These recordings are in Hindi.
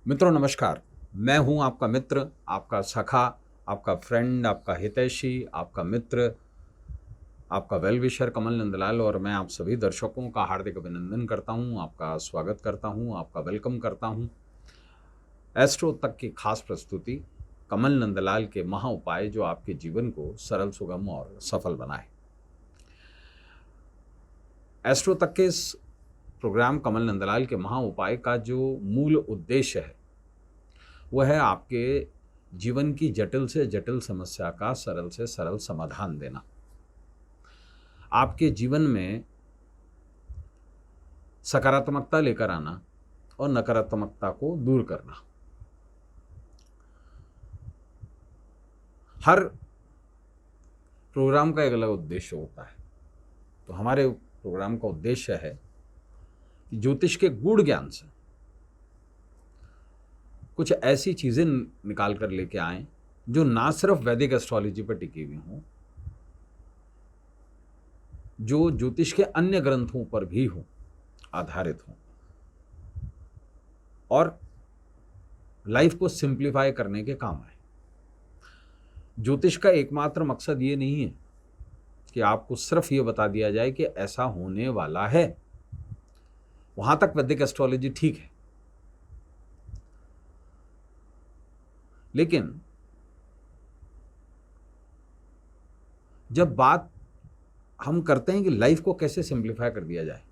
मित्रों नमस्कार। मैं हूं आपका मित्र, आपका सखा, आपका फ्रेंड, आपका हितैषी, आपका मित्र, आपका वेल विशर कमल नंदलाल और मैं आप सभी दर्शकों का हार्दिक अभिनंदन करता हूं, आपका स्वागत करता हूं, आपका वेलकम करता हूं। एस्ट्रो तक की खास प्रस्तुति कमल नंदलाल के महा उपाय जो आपके जीवन को सरल, सुगम और सफल बनाए। एस्ट्रो तक के इस प्रोग्राम कमल नंदलाल के महा उपाय का जो मूल उद्देश्य है वह है आपके जीवन की जटिल से जटिल समस्या का सरल से सरल समाधान देना, आपके जीवन में सकारात्मकता लेकर आना और नकारात्मकता को दूर करना। हर प्रोग्राम का एक अलग उद्देश्य होता है। तो हमारे प्रोग्राम का उद्देश्य है कि ज्योतिष के गूढ़ ज्ञान से कुछ ऐसी चीजें निकाल कर लेके आएं जो ना सिर्फ वैदिक एस्ट्रोलॉजी पर टिकी हुई हों, जो ज्योतिष के अन्य ग्रंथों पर भी हो आधारित हो और लाइफ को सिंप्लीफाई करने के काम आए। ज्योतिष का एकमात्र मकसद ये नहीं है कि आपको सिर्फ ये बता दिया जाए कि ऐसा होने वाला है। वहां तक वैदिक एस्ट्रोलॉजी ठीक है, लेकिन जब बात हम करते हैं कि लाइफ को कैसे सिंप्लीफाई कर दिया जाए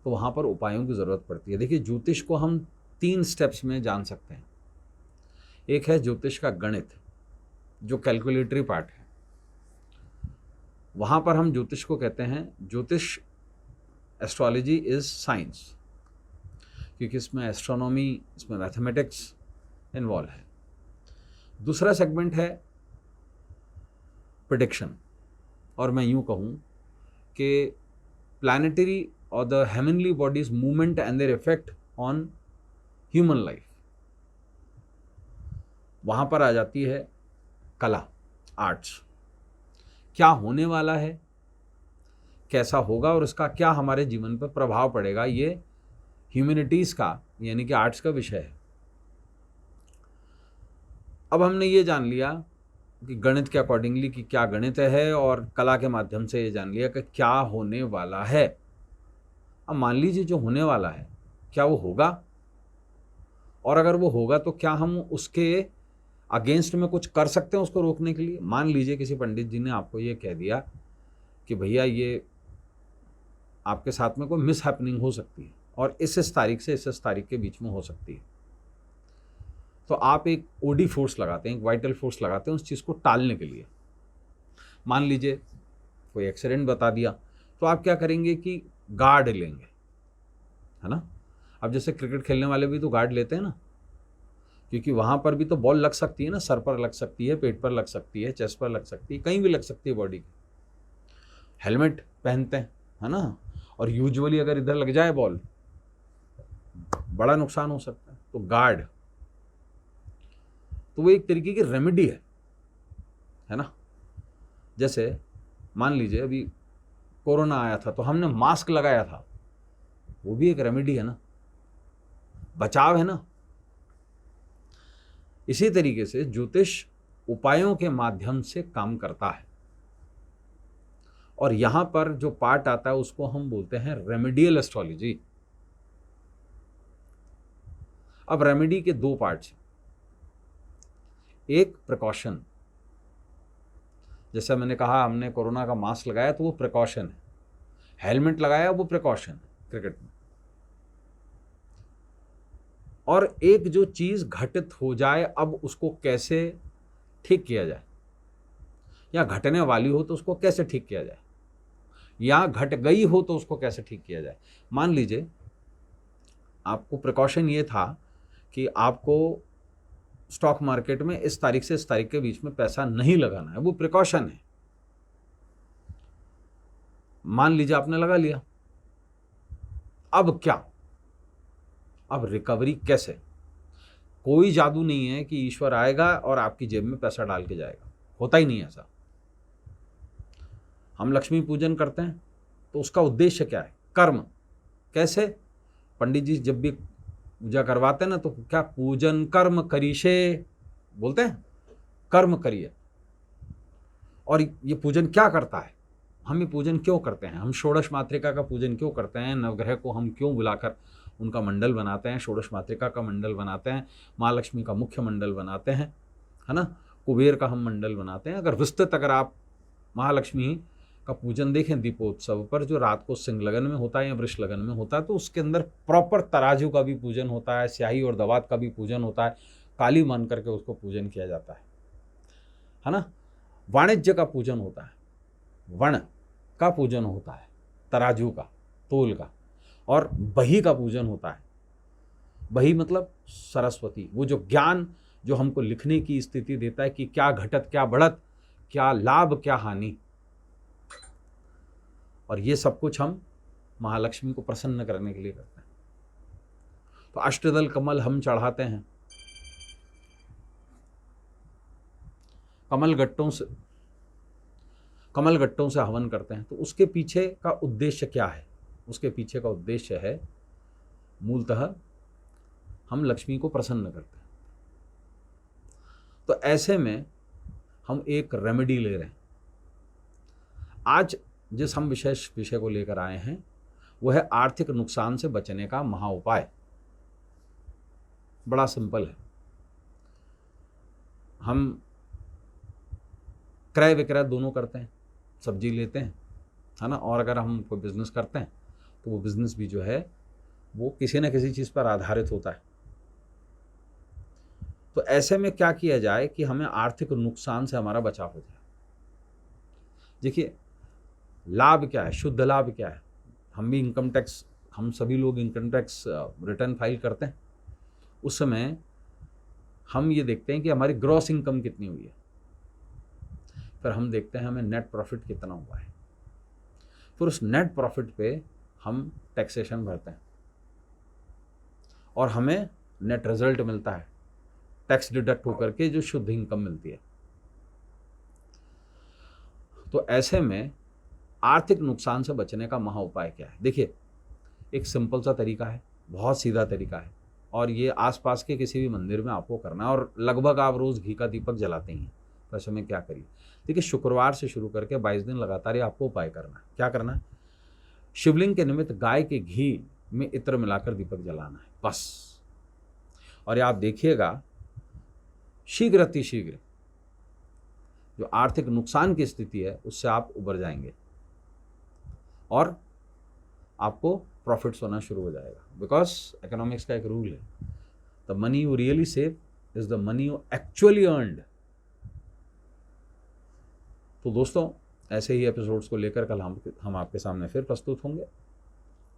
तो वहां पर उपायों की जरूरत पड़ती है। देखिए, ज्योतिष को हम 3 स्टेप्स में जान सकते हैं। एक है ज्योतिष का गणित, जो कैलकुलेटरी पार्ट है। वहां पर हम ज्योतिष को कहते हैं ज्योतिष एस्ट्रोलॉजी इज साइंस, क्योंकि इसमें एस्ट्रोनॉमी, इसमें मैथमेटिक्स इन्वॉल्व है। दूसरा सेगमेंट है प्रेडिक्शन, और मैं यूं कहूं कि प्लैनेटरी और the heavenly bodies movement and their effect on human life. वहां पर आ जाती है कला, आर्ट्स। क्या होने वाला है, कैसा होगा और उसका क्या हमारे जीवन पर प्रभाव पड़ेगा, ये ह्यूमैनिटीज का यानी कि आर्ट्स का विषय है। अब हमने ये जान लिया कि गणित के अकॉर्डिंगली कि क्या गणित है, और कला के माध्यम से ये जान लिया कि क्या होने वाला है। अब मान लीजिए जो होने वाला है क्या वो होगा, और अगर वो होगा तो क्या हम उसके अगेंस्ट में कुछ कर सकते हैं उसको रोकने के लिए। मान लीजिए किसी पंडित जी ने आपको ये कह दिया कि भैया ये आपके साथ में कोई मिस हैपनिंग हो सकती है और इस तारीख से इस तारीख के बीच में हो सकती है, तो आप एक ओडी फोर्स लगाते हैं, एक वाइटल फोर्स लगाते हैं उस चीज़ को टालने के लिए। मान लीजिए कोई एक्सीडेंट बता दिया, तो आप क्या करेंगे कि गार्ड लेंगे, है ना। अब जैसे क्रिकेट खेलने वाले भी तो गार्ड लेते हैं ना, क्योंकि वहाँ पर भी तो बॉल लग सकती है ना, सर पर लग सकती है, पेट पर लग सकती है, चेस्ट पर लग सकती है, कहीं भी लग सकती है बॉडी की। हेलमेट पहनते हैं, है ना। और यूजुअली अगर इधर लग जाए बॉल, बड़ा नुकसान हो सकता है। तो गार्ड, तो वो एक तरीके की रेमेडी है ना। जैसे मान लीजिए अभी कोरोना आया था तो हमने मास्क लगाया था, वो भी एक रेमेडी है ना, बचाव है ना। इसी तरीके से ज्योतिष उपायों के माध्यम से काम करता है, और यहां पर जो पार्ट आता है उसको हम बोलते हैं रेमेडियल एस्ट्रोलॉजी। अब रेमेडी के 2 पार्ट्स हैं। एक प्रिकॉशन, जैसे मैंने कहा हमने कोरोना का मास्क लगाया तो वो प्रिकॉशन है, हेलमेट लगाया वो प्रिकॉशन है क्रिकेट में। और एक जो चीज घटित हो जाए, अब उसको कैसे ठीक किया जाए, या घटने वाली हो तो उसको कैसे ठीक किया जाए, या घट गई हो तो उसको कैसे ठीक किया जाए। मान लीजिए आपको प्रिकॉशन ये था कि आपको स्टॉक मार्केट में इस तारीख से इस तारीख के बीच में पैसा नहीं लगाना है, वो प्रिकॉशन है। मान लीजिए आपने लगा लिया, अब क्या, अब रिकवरी कैसे। कोई जादू नहीं है कि ईश्वर आएगा और आपकी जेब में पैसा डाल के जाएगा, होता ही नहीं है ऐसा। हम लक्ष्मी पूजन करते हैं तो उसका उद्देश्य क्या है, कर्म। कैसे, पंडित जी जब भी पूजा करवाते हैं ना, तो क्या पूजन कर्म करीशे बोलते हैं, कर्म करिए। और ये पूजन क्या करता है, हम ये पूजन क्यों करते हैं, हम षोडश मातृका का पूजन क्यों करते हैं, नवग्रह को हम क्यों बुलाकर उनका मंडल बनाते हैं, षोडश मातृका का मंडल बनाते हैं, माँ लक्ष्मी का मुख्य मंडल बनाते हैं, है ना, कुबेर का हम मंडल बनाते हैं। अगर विस्तृत अगर आप महालक्ष्मी का पूजन देखें दीपोत्सव पर, जो रात को सिंह लगन में होता है या वृष लगन में होता है, तो उसके अंदर प्रॉपर तराजू का भी पूजन होता है, स्याही और दवात का भी पूजन होता है, काली मान करके उसको पूजन किया जाता है ना। वाणिज्य का पूजन होता है, वण का पूजन होता है, तराजू का, तोल का, और बही का पूजन होता है। बही मतलब सरस्वती, वो जो ज्ञान जो हमको लिखने की स्थिति देता है कि क्या घटत क्या बढ़त, क्या लाभ क्या हानि, और ये सब कुछ हम महालक्ष्मी को प्रसन्न करने के लिए करते हैं। तो अष्टदल कमल हम चढ़ाते हैं, कमल गट्टों से हवन करते हैं। तो उसके पीछे का उद्देश्य क्या है, उसके पीछे का उद्देश्य है मूलतः हम लक्ष्मी को प्रसन्न करते हैं। तो ऐसे में हम एक रेमेडी ले रहे हैं। आज जिस हम विशेष विषय को लेकर आए हैं वो है आर्थिक नुकसान से बचने का महा उपाय। बड़ा सिंपल है। हम क्रय विक्रय दोनों करते हैं, सब्जी लेते हैं, है ना, और अगर हम कोई बिजनेस करते हैं तो वो बिजनेस भी जो है वो किसी न किसी चीज़ पर आधारित होता है। तो ऐसे में क्या किया जाए कि हमें आर्थिक नुकसान से हमारा बचाव हो जाए। देखिए, लाभ क्या है, शुद्ध लाभ क्या है। हम सभी लोग इनकम टैक्स रिटर्न फाइल करते हैं। उस समय हम ये देखते हैं कि हमारी ग्रॉस इनकम कितनी हुई है, फिर हम देखते हैं हमें नेट प्रॉफिट कितना हुआ है, फिर उस नेट प्रॉफिट पे हम टैक्सेशन भरते हैं और हमें नेट रिजल्ट मिलता है, टैक्स डिडक्ट होकर के जो शुद्ध इनकम मिलती है। तो ऐसे में आर्थिक नुकसान से बचने का महा उपाय क्या है। देखिए, एक सिंपल सा तरीका है, बहुत सीधा तरीका है, और ये आसपास के किसी भी मंदिर में आपको करना है, और लगभग आप रोज़ घी का दीपक जलाते हैं। तो ऐसे में क्या करिए, देखिए, शुक्रवार से शुरू करके 22 दिन लगातार ये आपको उपाय करना है। क्या करना है, शिवलिंग के निमित्त गाय के घी में इत्र मिलाकर दीपक जलाना है, बस। और ये आप देखिएगा, शीघ्र अतिशीघ्र जो आर्थिक नुकसान की स्थिति है उससे आप उबर जाएंगे और आपको प्रॉफिट्स होना शुरू हो जाएगा। बिकॉज इकोनॉमिक्स का एक रूल है, the money you really save is the money you actually earned. तो दोस्तों, ऐसे ही एपिसोड्स को लेकर कल हम आपके सामने फिर प्रस्तुत होंगे।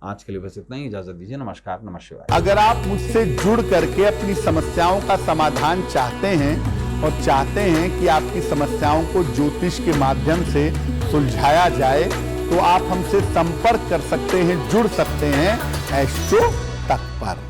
आज के लिए बस इतना ही, इजाजत दीजिए। नमस्कार, नमः शिवाय। अगर आप मुझसे जुड़ करके अपनी समस्याओं का समाधान चाहते हैं और चाहते हैं कि आपकी समस्याओं को ज्योतिष के माध्यम से सुलझाया जाए, तो आप हमसे संपर्क कर सकते हैं, जुड़ सकते हैं एस्ट्रो तक पर।